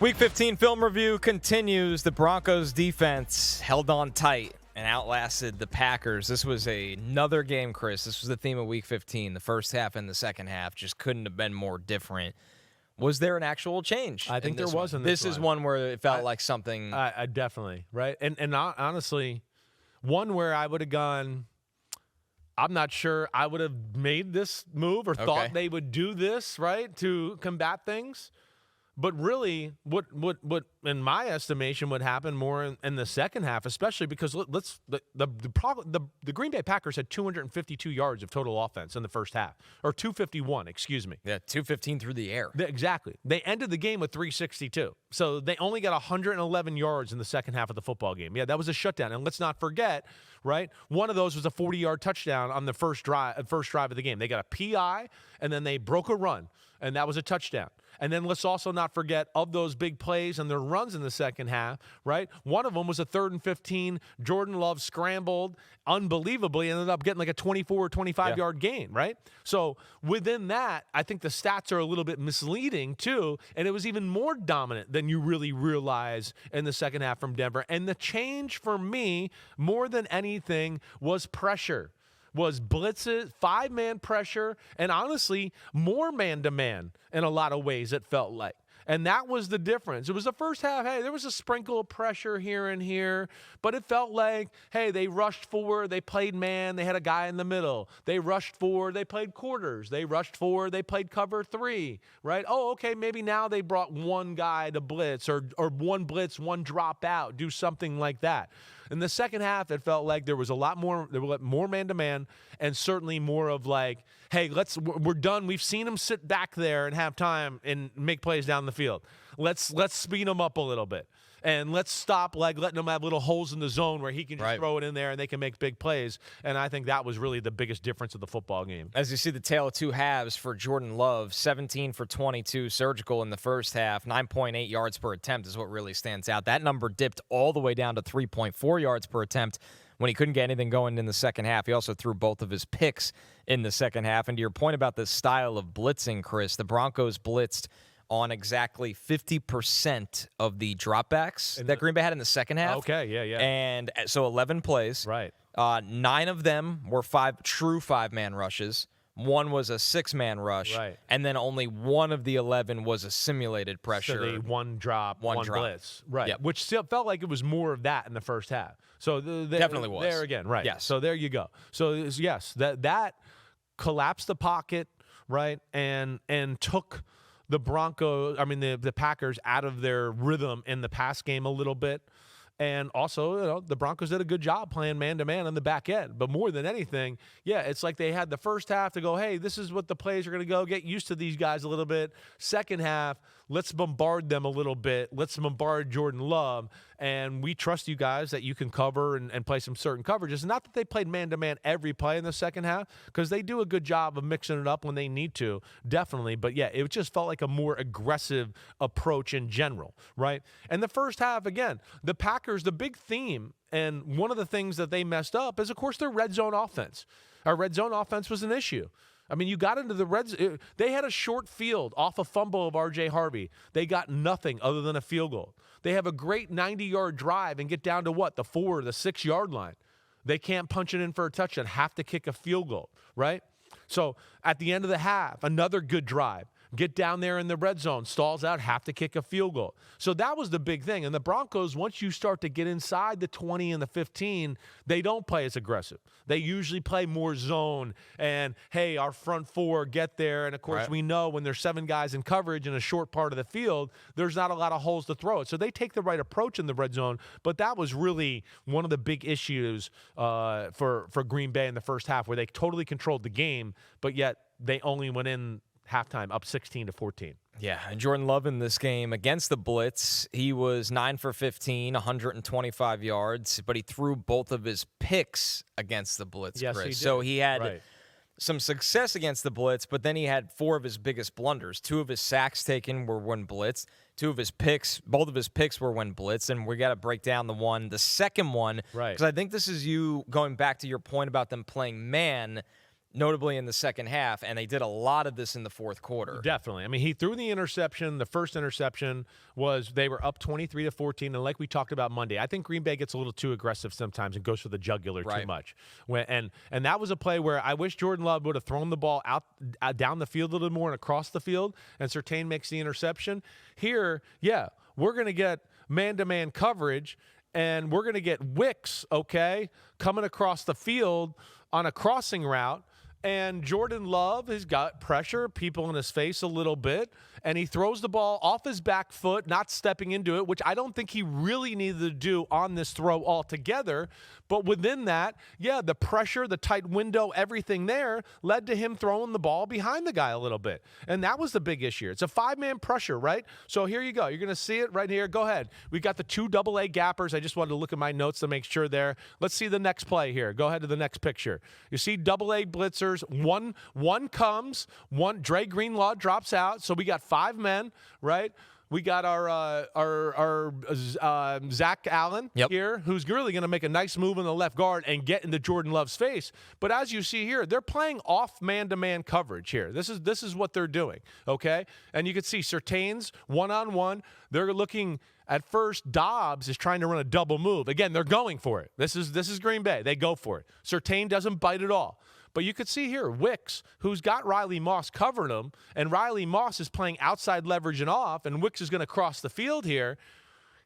Week 15 film review continues. The Broncos defense held on tight and outlasted the Packers. This was another game, Chris. This was the theme of Week 15. The first half and the second half just couldn't have been more different. Was there an actual change? I think there was in this this is one where it felt like something. I definitely, right? And honestly, one where I would have gone, I'm not sure I would have made this move or thought they would do this, right, to combat things. But really, what in my estimation would happen more in the second half, especially because the Green Bay Packers had 252 yards of total offense in the first half, or 251, excuse me. Yeah, 215 through the air. Exactly. They ended the game with 362. So they only got 111 yards in the second half of the football game. Yeah, that was a shutdown. And let's not forget, right, one of those was a 40-yard touchdown on the first drive of the game. They got a PI, and then they broke a run, and that was a touchdown. And then let's also not forget of those big plays and their runs in the second half, right? One of them was a 3rd and 15. Jordan Love scrambled unbelievably, ended up getting like a 24 or 25-yard gain, right? So within that, I think the stats are a little bit misleading too, and it was even more dominant than you really realize in the second half from Denver. And the change for me, more than anything, was pressure. Was blitzes, 5-man pressure, and honestly, more man-to-man in a lot of ways, it felt like. And that was the difference. It was the first half, hey, there was a sprinkle of pressure here and here, but it felt like, hey, they rushed forward, they played man, they had a guy in the middle. They rushed forward, they played quarters. They rushed forward, they played cover 3, right? Oh, okay, maybe now they brought one guy to blitz or one blitz, one drop out, do something like that. In the second half, it felt like there was a lot more, there was more man-to-man, and certainly more of like, hey, we're done. We've seen him sit back there and have time and make plays down the field. Let's speed him up a little bit. And let's stop like letting him have little holes in the zone where he can just throw it in there and they can make big plays. And I think that was really the biggest difference of the football game. As you see the tale of two halves for Jordan Love, 17 for 22 surgical in the first half, 9.8 yards per attempt is what really stands out. That number dipped all the way down to 3.4 yards per attempt when he couldn't get anything going in the second half. He also threw both of his picks in the second half. And to your point about the style of blitzing, Chris, the Broncos blitzed on exactly 50% of the dropbacks that Green Bay had in the second half. Okay, yeah. And so 11 plays. Right. 9 of them were true 5-man rushes. 1 was a 6-man rush. Right. And then only 1 of the 11 was a simulated pressure. So one drop, one blitz. Right. Yep. Which still felt like it was more of that in the first half. So definitely was. There again, right. Yes. So there you go. So yes, that collapsed the pocket, right, and took the Broncos, the Packers out of their rhythm in the pass game a little bit. And also, the Broncos did a good job playing man-to-man on the back end. But more than anything, it's like they had the first half to go, hey, this is what the plays are going to go. Get used to these guys a little bit. Second half, let's bombard them a little bit. Let's bombard Jordan Love. And we trust you guys that you can cover and play some certain coverages. Not that they played man-to-man every play in the second half, because they do a good job of mixing it up when they need to, definitely. But, it just felt like a more aggressive approach in general, right? And the first half, again, the Packers, the big theme, and one of the things that they messed up is, of course, their red zone offense. Our red zone offense was an issue. You got into the red zone. They had a short field off a fumble of R.J. Harvey. They got nothing other than a field goal. They have a great 90-yard drive and get down to the 4 or the 6-yard line. They can't punch it in for a touchdown, have to kick a field goal, right? So at the end of the half, another good drive. Get down there in the red zone, stalls out, have to kick a field goal. So that was the big thing. And the Broncos, once you start to get inside the 20 and the 15, they don't play as aggressive. They usually play more zone and, hey, our front 4, get there. And, of course, we know when there's 7 guys in coverage in a short part of the field, there's not a lot of holes to throw it. So they take the right approach in the red zone. But that was really one of the big issues for Green Bay in the first half, where they totally controlled the game, but yet they only went in halftime up 16-14. Yeah, and Jordan Love in this game against the blitz, he was 9 for 15, 125 yards, but he threw both of his picks against the blitz, yes, Chris. He did. So he had some success against the blitz, but then he had 4 of his biggest blunders. 2 of his sacks taken were when blitzed. 2 of his picks, both of his picks were when blitzed, and we got to break down the second one, because I think this is you going back to your point about them playing man. notably in the second half, and they did a lot of this in the fourth quarter. Definitely. I mean, he threw the interception. The first interception was they were up 23-14, and like we talked about Monday, I think Green Bay gets a little too aggressive sometimes and goes for the jugular too much. And that was a play where I wish Jordan Love would have thrown the ball out down the field a little more and across the field, and Surtain makes the interception. Here, yeah, we're going to get man-to-man coverage, and we're going to get Wicks, okay, coming across the field on a crossing route. And Jordan Love has got pressure, people in his face a little bit, and he throws the ball off his back foot, not stepping into it, which I don't think he really needed to do on this throw altogether. But within that, yeah, the pressure, the tight window, everything there led to him throwing the ball behind the guy a little bit. And that was the big issue. It's a 5-man pressure, right? So here you go. You're going to see it right here. Go ahead. We got the 2 AA gappers. I just wanted to look at my notes to make sure there. Let's see the next play here. Go ahead to the next picture. You see AA blitzers. One comes. Dre Greenlaw drops out. So we got 5 men, right? We got our Zach Allen here, who's really going to make a nice move in the left guard and get into Jordan Love's face. But as you see here, they're playing off man-to-man coverage here. This is what they're doing, okay? And you can see Surtain's one-on-one. They're looking at first. Dobbs is trying to run a double move. Again, they're going for it. This is Green Bay. They go for it. Surtain doesn't bite at all. But you could see here, Wicks, who's got Riley Moss covering him, and Riley Moss is playing outside leverage and off, and Wicks is going to cross the field here.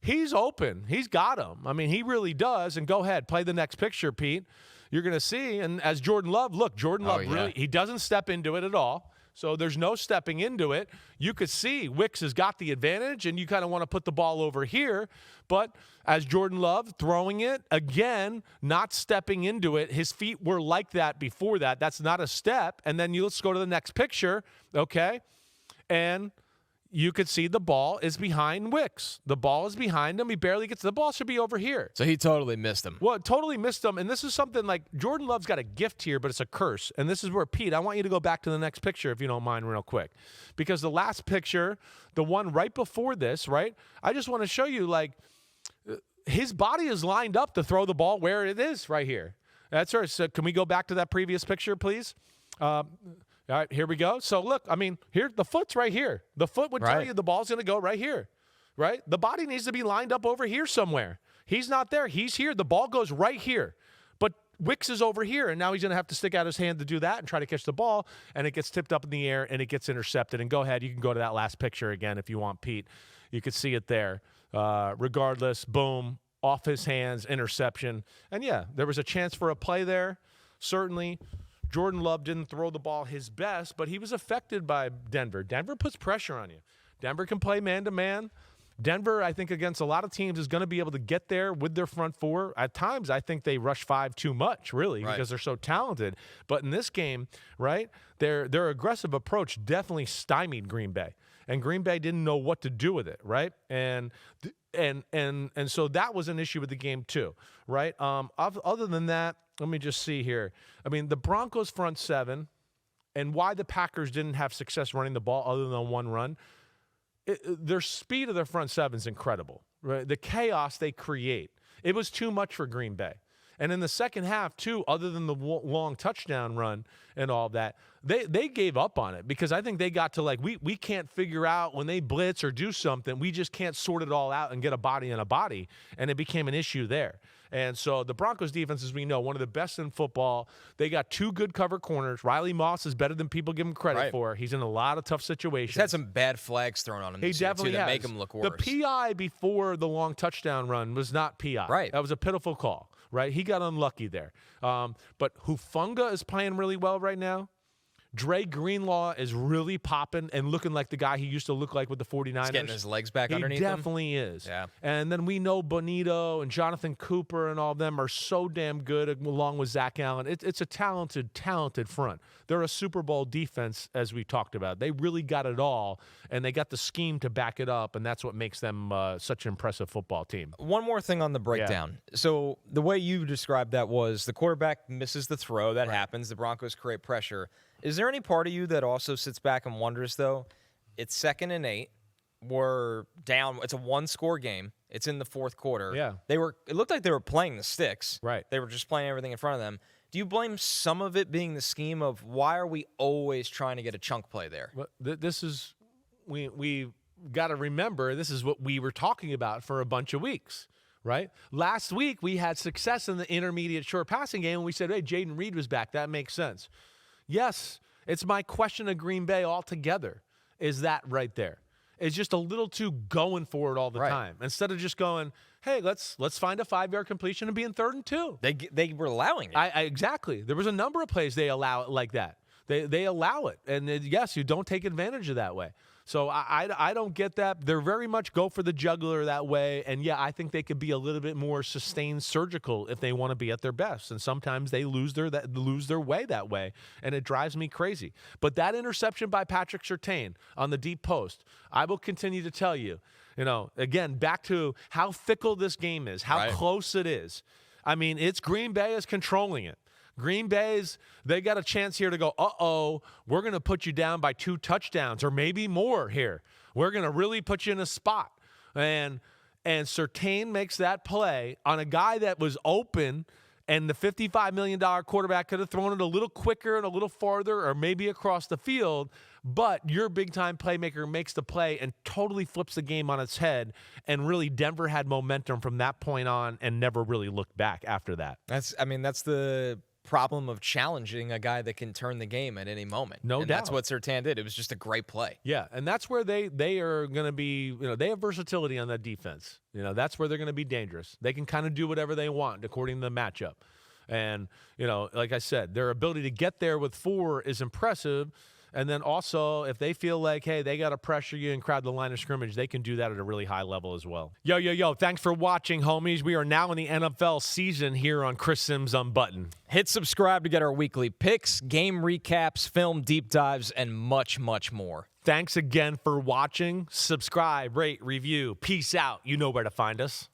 He's open. He's got him. I mean, he really does. And go ahead, play the next picture, Pete. You're going to see, and as Jordan Love, look, Jordan Love really, he doesn't step into it at all. So there's no stepping into it. You could see Wicks has got the advantage, and you kind of want to put the ball over here. But as Jordan Love throwing it, again, not stepping into it. His feet were like that before that. That's not a step. And then let's go to the next picture, okay? And you could see the ball is behind Wicks. The ball is behind him. He barely gets the ball. Should be over here. So he totally missed him. Well, totally missed him. And this is something like Jordan Love's got a gift here, but it's a curse. And this is where, Pete, I want you to go back to the next picture if you don't mind real quick. Because the last picture, the one right before this, right, I just want to show you, like, his body is lined up to throw the ball where it is right here. That's right. So can we go back to that previous picture, please? All right, here we go. So, look, I mean, here, the foot's right here. The foot would tell you the ball's going to go right here, right? The body needs to be lined up over here somewhere. He's not there. He's here. The ball goes right here. But Wicks is over here, and now he's going to have to stick out his hand to do that and try to catch the ball, and it gets tipped up in the air, and it gets intercepted. And go ahead. You can go to that last picture again if you want, Pete. You can see it there. Regardless, boom, off his hands, interception. And, yeah, there was a chance for a play there, certainly. Jordan Love didn't throw the ball his best, but he was affected by Denver. Denver puts pressure on you. Denver can play man-to-man. Denver, I think, against a lot of teams is going to be able to get there with their front four. At times, I think they rush 5 too much, really, because they're so talented. But in this game, right, their aggressive approach definitely stymied Green Bay. And Green Bay didn't know what to do with it, right? And so that was an issue with the game too, right? Other than that, let me just see here. I mean, the Broncos front 7 and why the Packers didn't have success running the ball other than one run, their speed of their front 7 is incredible, right? The chaos they create. It was too much for Green Bay. And in the second half, too, other than the long touchdown run and all that, they gave up on it because I think they got to, like, we can't figure out when they blitz or do something. We just can't sort it all out and get a body in a body, and it became an issue there. And so the Broncos defense, as we know, one of the best in football. They got 2 good cover corners. Riley Moss is better than people give him credit for. He's in a lot of tough situations. He's had some bad flags thrown on him this year, too, that make him look worse. The PI before the long touchdown run was not PI. Right. That was a pitiful call. Right, he got unlucky there. But Hufanga is playing really well right now. Dre Greenlaw is really popping and looking like the guy he used to look like with the 49ers. He's getting his legs back underneath him. He definitely is. Yeah. And then we know Bonito and Jonathan Cooper and all of them are so damn good along with Zach Allen. It's a talented front. They're a Super Bowl defense, as we talked about. They really got it all, and they got the scheme to back it up, and that's what makes them such an impressive football team. One more thing on the breakdown. Yeah. So the way you described that was the quarterback misses the throw. That happens. The Broncos create pressure. Is there any part of you that also sits back and wonders, though, it's 2nd and 8, we're down, it's a 1-score game, it's in the fourth quarter. Yeah. It looked like they were playing the sticks. Right. They were just playing everything in front of them. Do you blame some of it being the scheme of why are we always trying to get a chunk play there? Well, this is we got to remember this is what we were talking about for a bunch of weeks, right? Last week we had success in the intermediate short passing game, and we said, hey, Jaden Reed was back. That makes sense. Yes, it's my question of Green Bay altogether. Is that right there? It's just a little too going for it all the time. Instead of just going, hey, let's find a 5-yard completion and be in 3rd and 2. They were allowing it. Exactly. There was a number of plays they allow it like that. They allow it. And yes, you don't take advantage of that way. So I don't get that. They're very much go for the jugular that way. And, yeah, I think they could be a little bit more sustained surgical if they want to be at their best. And sometimes they lose their way that way, and it drives me crazy. But that interception by Patrick Surtain on the deep post, I will continue to tell you, again, back to how fickle this game is, how close it is. I mean, it's Green Bay is controlling it. Green Bay's, they got a chance here to go, we're going to put you down by 2 touchdowns or maybe more here. We're going to really put you in a spot. And Surtain makes that play on a guy that was open, and the $55 million quarterback could have thrown it a little quicker and a little farther or maybe across the field, but your big-time playmaker makes the play and totally flips the game on its head, and really Denver had momentum from that point on and never really looked back after that. That's the problem of challenging a guy that can turn the game at any moment. No doubt. That's what Surtain did. It was just a great play. Yeah, and that's where they are going to be, they have versatility on that defense. That's where they're going to be dangerous. They can kind of do whatever they want according to the matchup. And, like I said, their ability to get there with 4 is impressive. And then also, if they feel like, hey, they got to pressure you and crowd the line of scrimmage, they can do that at a really high level as well. Yo, thanks for watching, homies. We are now in the NFL season here on Chris Simms Unbuttoned. Hit subscribe to get our weekly picks, game recaps, film deep dives, and much, much more. Thanks again for watching. Subscribe, rate, review. Peace out. You know where to find us.